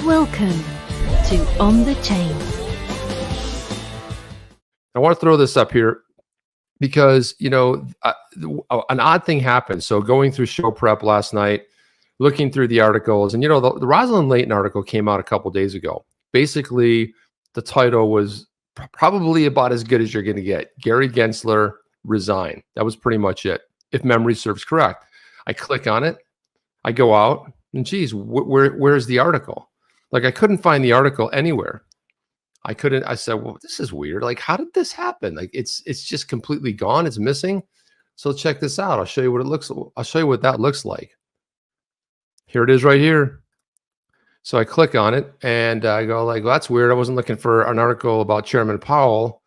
Welcome to On the Chain. I want to throw this up here because, an odd thing happened. So going through show prep last night, looking through the articles, and, the Roslyn Layton article came out a couple days ago. Basically, the title was probably about as good as you're going to get. Gary Gensler, Resign. That was pretty much it, if memory serves correct. I click on it. I go out, and geez, where's the article? Like, I couldn't find the article anywhere. I said, well, this is weird. Like, how did this happen? Like, it's just completely gone. It's missing. So check this out. I'll show you what that looks like. Here it is right here. So I click on it and I go like, well, that's weird. I wasn't looking for an article about Chairman Powell.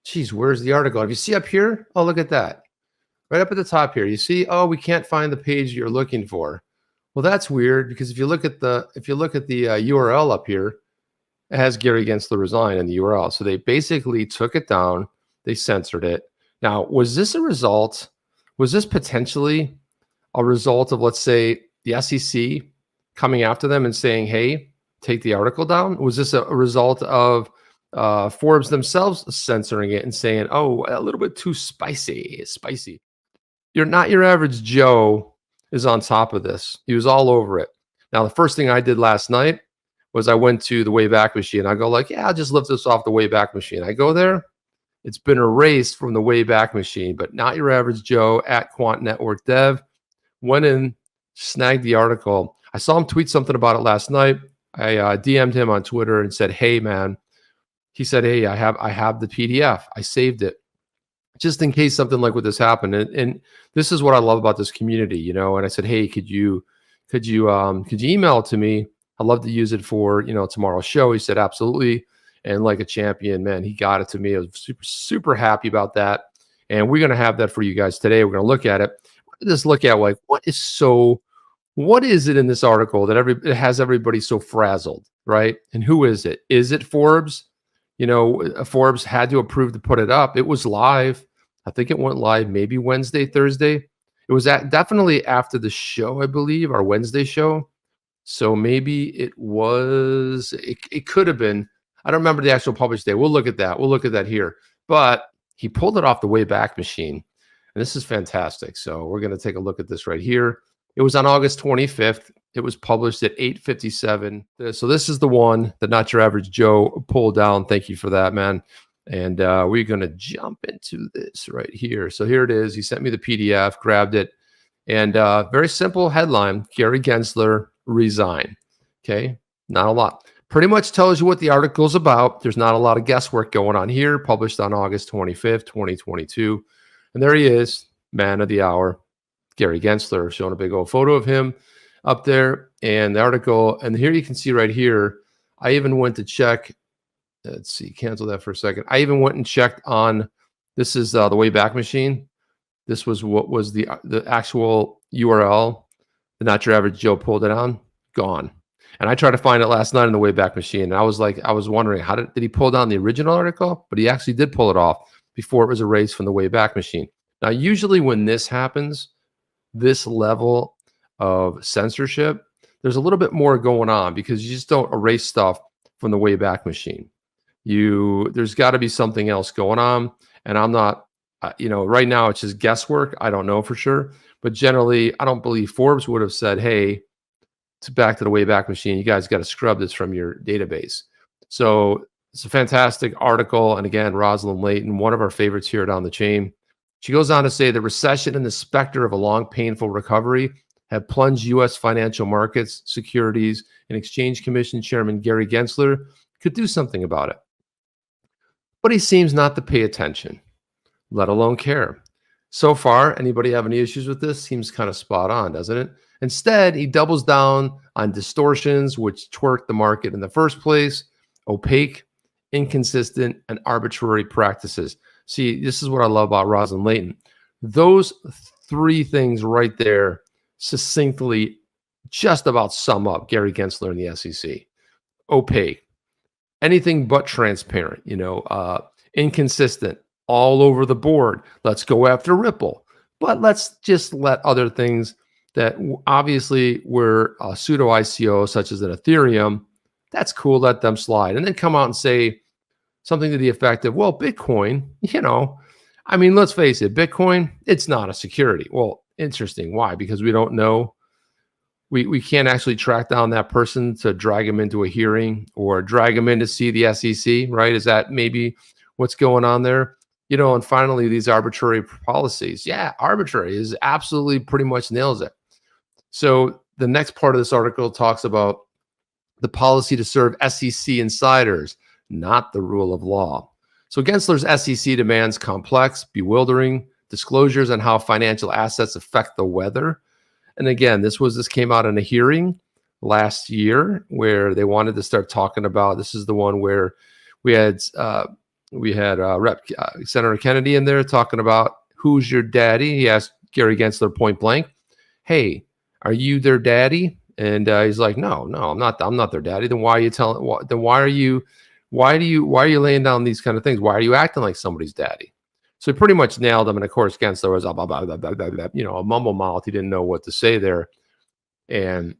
Geez, where's the article? If you see up here, oh, look at that. Right up at the top here. You see, oh, we can't find the page you're looking for. Well, that's weird because if you look at the URL up here, it has Gary Gensler Resign in the URL. So they basically took it down. They censored it. Now, was this potentially a result of, let's say, the SEC coming after them and saying, hey, take the article down? Was this a result of Forbes themselves censoring it and saying, oh, a little bit too spicy? You're not your average Joe is on top of this. He was all over it. Now, the first thing I did last night was I went to the Wayback Machine. I go like, yeah, I'll just lift this off the Wayback Machine. I go there. It's been erased from the Wayback Machine, but not your average Joe at Quant Network Dev went in, snagged the article. I saw him tweet something about it last night. I DM'd him on Twitter and said, hey, man. He said, hey, I have the PDF. I saved it just in case something like what this happened. And this is what I love about this community, and I said, hey, could you email it to me? I'd love to use it for, tomorrow's show. He said, absolutely. And like a champion, man, he got it to me. I was super, super happy about that. And we're going to have that for you guys today. We're going to look at it. Just look at like, what is it in this article that it has everybody so frazzled, right? And who is it? Is it Forbes? Forbes had to approve to put it up. It was live. I think it went live maybe Wednesday, Thursday. It was definitely after the show, I believe, our Wednesday show. So maybe it could have been. I don't remember the actual published day. We'll look at that. We'll look at that here. But he pulled it off the Wayback Machine. And this is fantastic. So we're going to take a look at this right here. It was on August 25th. It was published at 8:57. So this is the one that Not Your Average Joe pulled down. Thank you for that, man. And we're going to jump into this right here. So here it is. He sent me the PDF, grabbed it. And very simple headline, Gary Gensler, Resign. Okay, not a lot. Pretty much tells you what the article's about. There's not a lot of guesswork going on here. Published on August 25th, 2022. And there he is, man of the hour, Gary Gensler, showing a big old photo of him up there. And the article, and here you can see right here, I even went to check. Let's see, cancel that for a second. I even went and checked on, this is the Wayback Machine. This was what was the actual URL. The Not Your Average Joe pulled it on, gone. And I tried to find it last night in the Wayback Machine. And I was wondering, how did he pull down the original article? But he actually did pull it off before it was erased from the Wayback Machine. Now, usually when this happens, this level of censorship, there's a little bit more going on because you just don't erase stuff from the Wayback Machine. There's got to be something else going on. And I'm not, right now it's just guesswork. I don't know for sure. But generally, I don't believe Forbes would have said, hey, back to the Wayback Machine, you guys got to scrub this from your database. So it's a fantastic article. And again, Roslyn Layton, one of our favorites here down the chain. She goes on to say the recession and the specter of a long, painful recovery have plunged U.S. financial markets, securities, and exchange commission chairman Gary Gensler could do something about it. But he seems not to pay attention, let alone care. So far, anybody have any issues with this? Seems kind of spot on, doesn't it? Instead, he doubles down on distortions, which twerk the market in the first place, opaque, inconsistent, and arbitrary practices. See, this is what I love about Roslyn Layton. Those three things right there succinctly just about sum up Gary Gensler and the SEC. Opaque, anything but transparent, inconsistent, all over the board. Let's go after Ripple, but let's just let other things that obviously were pseudo ICO, such as an Ethereum, That's cool. Let them slide. And then come out and say something to the effect of, well, Bitcoin, I mean, let's face it, Bitcoin, it's not a security. Well, interesting. Why? Because we don't know. We can't actually track down that person to drag him into a hearing or drag him in to see the SEC, right? Is that maybe what's going on there? And finally, these arbitrary policies. Yeah, arbitrary is absolutely pretty much nails it. So the next part of this article talks about the policy to serve SEC insiders, not the rule of law. So Gensler's SEC demands complex, bewildering disclosures on how financial assets affect the weather. And again, this came out in a hearing last year where they wanted to start talking about. This is the one where we had Senator Kennedy in there talking about who's your daddy. He asked Gary Gensler point blank, "Hey, are you their daddy?" And he's like, "No, I'm not. I'm not their daddy." Then why are you telling? Then why are you laying down these kind of things? Why are you acting like somebody's daddy? So he pretty much nailed him. And of course, Gensler was a mumble mouth. He didn't know what to say there. And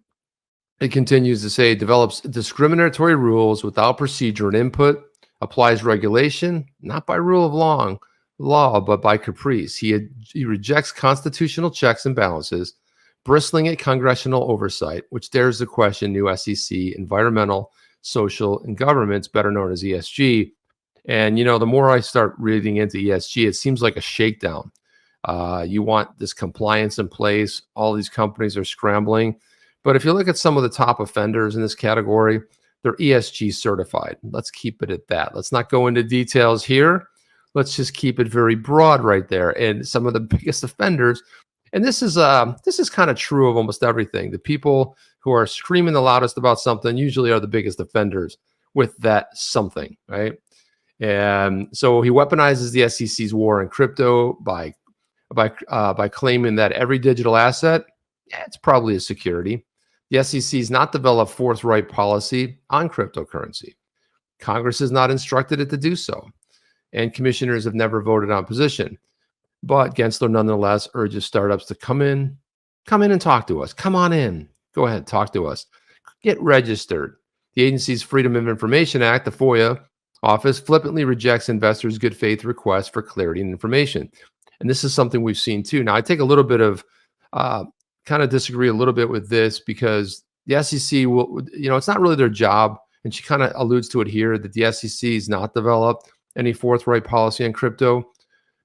it continues to say, develops discriminatory rules without procedure and input, applies regulation, not by rule of law, but by caprice. He rejects constitutional checks and balances, bristling at congressional oversight, which dares to question new SEC environmental, social, and governance, better known as ESG. And, the more I start reading into ESG, it seems like a shakedown. You want this compliance in place. All these companies are scrambling. But if you look at some of the top offenders in this category, they're ESG certified. Let's keep it at that. Let's not go into details here. Let's just keep it very broad right there. And some of the biggest offenders, and this is kind of true of almost everything. The people who are screaming the loudest about something usually are the biggest offenders with that something, right? And so he weaponizes the SEC's war on crypto by claiming that every digital asset, it's probably a security. The SEC has not developed forthright policy on cryptocurrency. Congress has not instructed it to do so, and commissioners have never voted on position. But Gensler nonetheless urges startups to come in and talk to us. Come on in. Go ahead, talk to us. Get registered. The agency's Freedom of Information Act, the FOIA office, flippantly rejects investors' good faith requests for clarity and information. And this is something we've seen too. Now, I take a little bit of kind of disagree a little bit with this because the SEC will, it's not really their job. And she kind of alludes to it here that the SEC has not developed any forthright policy on crypto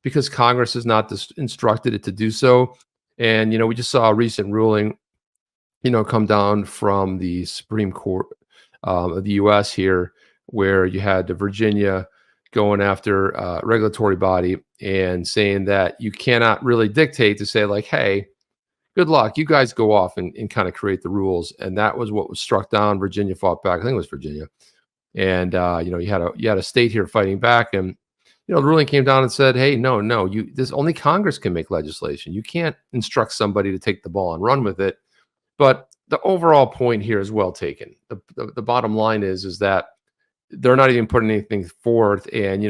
because Congress has not instructed it to do so. And, we just saw a recent ruling, come down from the Supreme Court of the U.S. here, where you had Virginia going after a regulatory body and saying that you cannot really dictate to say like, hey, good luck. You guys go off and kind of create the rules. And that was what was struck down. Virginia fought back. I think it was Virginia. And, you had a state here fighting back. And, the ruling came down and said, hey, no, this only Congress can make legislation. You can't instruct somebody to take the ball and run with it. But the overall point here is well taken. The bottom line is that they're not even putting anything forth. And,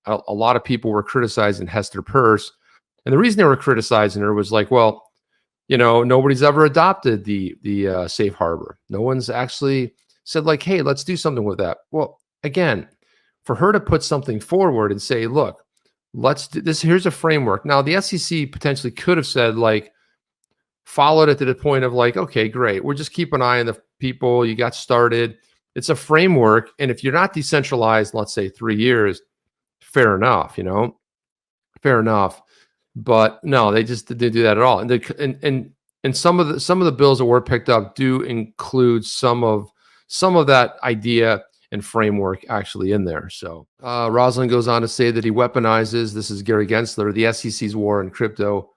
a lot of people were criticizing Hester Peirce. And the reason they were criticizing her was like, well, nobody's ever adopted the safe harbor. No one's actually said like, hey, let's do something with that. Well, again, for her to put something forward and say, look, let's do this. Here's a framework. Now, the SEC potentially could have said like, followed it to the point of like, okay, great. We'll just keep an eye on the people. You got started. It's a framework. And if you're not decentralized, let's say 3 years, fair enough, fair enough. But no, they just didn't do that at all. And some of the bills that were picked up do include some of that idea and framework actually in there. So Roslyn goes on to say that he weaponizes, this is Gary Gensler, the SEC's war on crypto.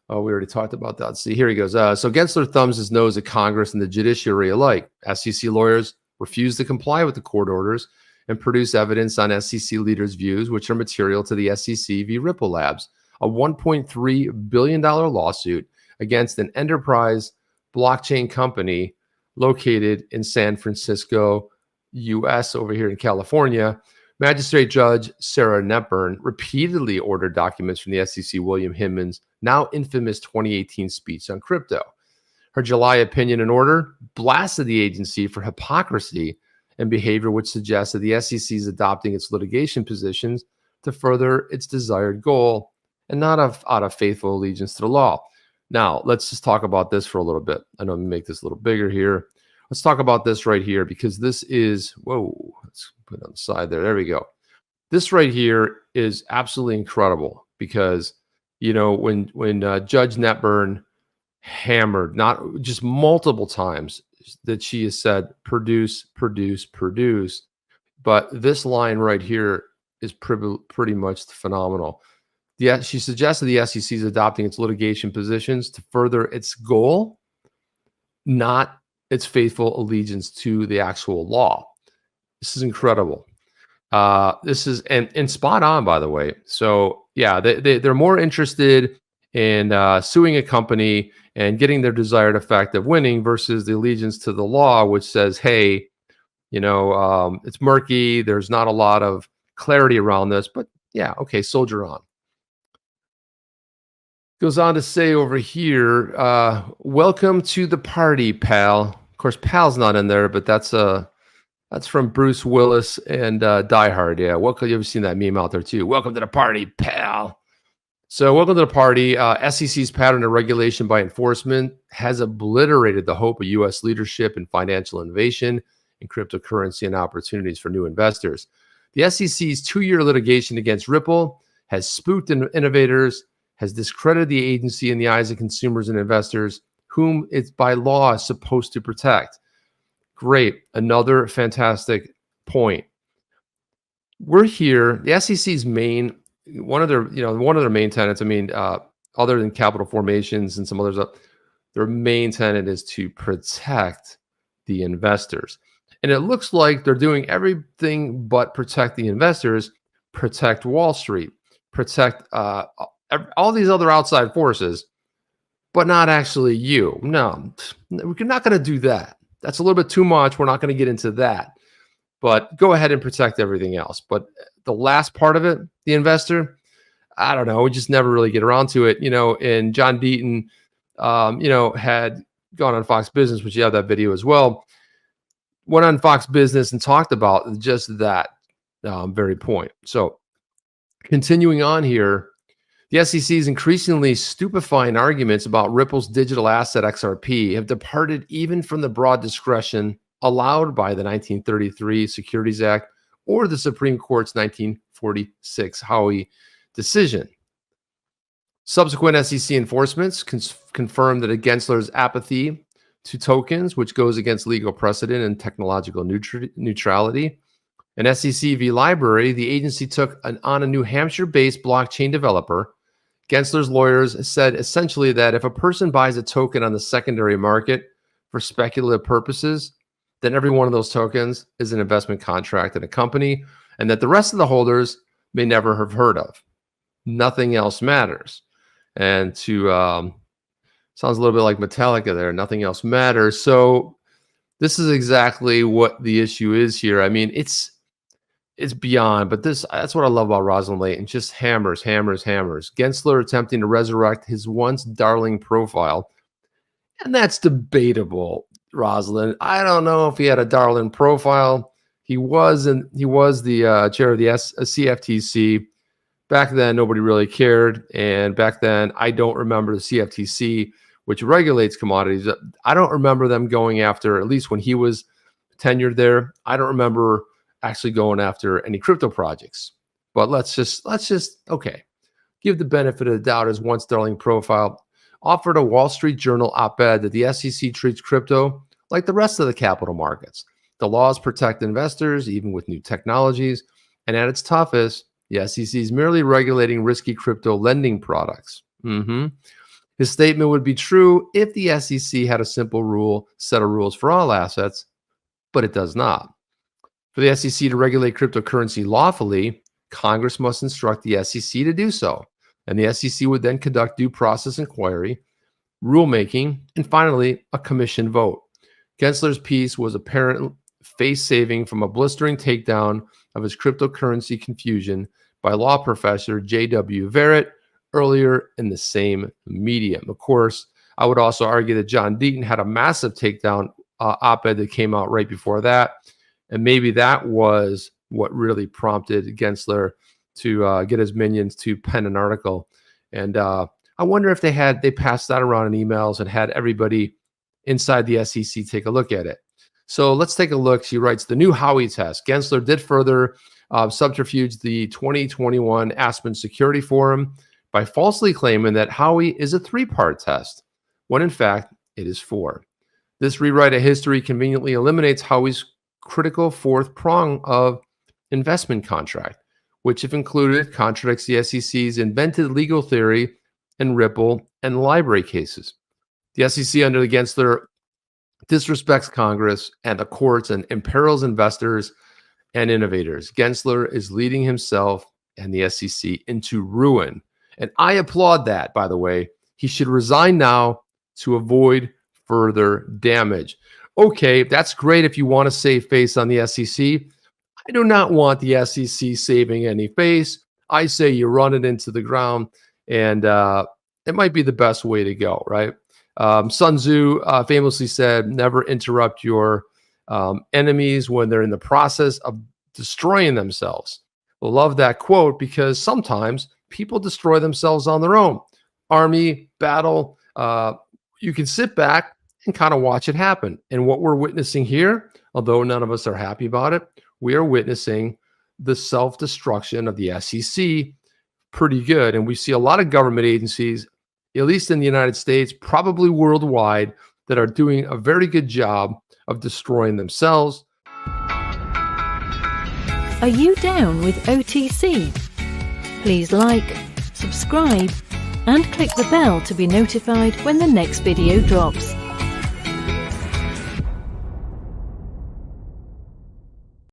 Oh, we already talked about that. See, here he goes. So Gensler thumbs his nose at Congress and the judiciary alike. SEC lawyers refuse to comply with the court orders and produce evidence on SEC leaders' views, which are material to the SEC v. Ripple Labs, a $1.3 billion lawsuit against an enterprise blockchain company located in San Francisco, U.S., over here in California. Magistrate Judge Sarah Nepern repeatedly ordered documents from the SEC William Hinman's now infamous 2018 speech on crypto. Her July opinion and order blasted the agency for hypocrisy and behavior which suggests that the SEC is adopting its litigation positions to further its desired goal and not out of faithful allegiance to the law. Now, let's just talk about this for a little bit. I know I'm going to make this a little bigger here. Let's talk about this right here because this is, whoa, let's put it on the side there. There we go. This right here is absolutely incredible because, you know, when Judge Netburn hammered, not just multiple times, that she has said, produce, produce, produce. But this line right here is pretty much phenomenal. Yeah, she suggested the SEC is adopting its litigation positions to further its goal, not its faithful allegiance to the actual law. This is incredible. This is and spot on, by the way. So yeah, they're more interested in suing a company and getting their desired effect of winning versus the allegiance to the law, which says, hey, you know, it's murky. There's not a lot of clarity around this, but yeah, okay, soldier on. Goes on to say over here, welcome to the party, pal. Of course, pal's not in there, but that's from Bruce Willis and Die Hard. Yeah, welcome. You ever seen that meme out there too? Welcome to the party, pal. So welcome to the party. SEC's pattern of regulation by enforcement has obliterated the hope of U.S. leadership in financial innovation in cryptocurrency and opportunities for new investors. The SEC's 2-year litigation against Ripple has spooked innovators, has discredited the agency in the eyes of consumers and investors, whom it's by law supposed to protect. Great. Another fantastic point. We're here. The SEC's one of their main tenets, other than capital formations and some others, their main tenet is to protect the investors. And it looks like they're doing everything but protect the investors, protect Wall Street, protect all these other outside forces, but not actually you. No, we're not going to do that. That's a little bit too much. We're not going to get into that. But go ahead and protect everything else. But the last part of it, the investor, I don't know. We just never really get around to it. You know, and John Deaton, had gone on Fox Business, which you have that video as well, went on Fox Business and talked about just that very point. So continuing on here, the SEC's increasingly stupefying arguments about Ripple's digital asset XRP have departed even from the broad discretion allowed by the 1933 Securities Act or the Supreme Court's 1946 Howey decision. Subsequent SEC enforcements confirmed that Gensler's apathy to tokens, which goes against legal precedent and technological neutrality. An SEC v. Library, the agency took on a New Hampshire-based blockchain developer. Gensler's lawyers said essentially that if a person buys a token on the secondary market for speculative purposes, then every one of those tokens is an investment contract in a company, and that the rest of the holders may never have heard of. Nothing else matters. And to sounds a little bit like Metallica there. Nothing else matters. So this is exactly what the issue is here. I mean, it's beyond, but that's what I love about Roslyn Layton. Just hammers, hammers, hammers. Gensler attempting to resurrect his once darling profile. And that's debatable, Roslyn. I don't know if he had a darling profile. He was the chair of the CFTC. Back then, nobody really cared. And back then, I don't remember the CFTC, which regulates commodities. I don't remember them going after, at least when he was tenured there, I don't remember actually going after any crypto projects. But let's just okay, give the benefit of the doubt. His once darling profile offered a Wall Street Journal op-ed that the SEC treats crypto like the rest of the capital markets. The laws protect investors even with new technologies, and at its toughest, the SEC is merely regulating risky crypto lending products. His statement would be true if the SEC had a simple set of rules for all assets, but it does not. For the SEC to regulate cryptocurrency lawfully, Congress must instruct the SEC to do so, and the SEC would then conduct due process inquiry, rulemaking, and finally, a commission vote. Gensler's piece was apparent face-saving from a blistering takedown of his cryptocurrency confusion by law professor J.W. Verrett earlier in the same medium. Of course, I would also argue that John Deaton had a massive takedown op-ed that came out right before that. And maybe that was what really prompted Gensler to get his minions to pen an article. And I wonder if they passed that around in emails and had everybody inside the SEC take a look at it. So let's take a look. She writes, the new Howey test. Gensler did further subterfuge the 2021 Aspen Security Forum by falsely claiming that Howey is a 3-part test, when in fact it is 4. This rewrite of history conveniently eliminates Howey's critical 4th prong of investment contract, which, if included, contradicts the SEC's invented legal theory in Ripple and library cases. The SEC under the Gensler disrespects Congress and the courts and imperils investors and innovators. Gensler is leading himself and the SEC into ruin. And I applaud that, by the way. He should resign now to avoid further damage. Okay, that's great if you want to save face on the SEC. I do not want the SEC saving any face. I say you run it into the ground, and it might be the best way to go, right? Sun Tzu famously said, never interrupt your enemies when they're in the process of destroying themselves. Love that quote, because sometimes people destroy themselves on their own. Army, battle, you can sit back and kind of watch it happen. And what we're witnessing here, although none of us are happy about it, we are witnessing the self-destruction of the SEC pretty good. And we see a lot of government agencies, at least in the United States, probably worldwide, that are doing a very good job of destroying themselves. Are you down with OTC? Please like, subscribe, and click the bell to be notified when the next video drops.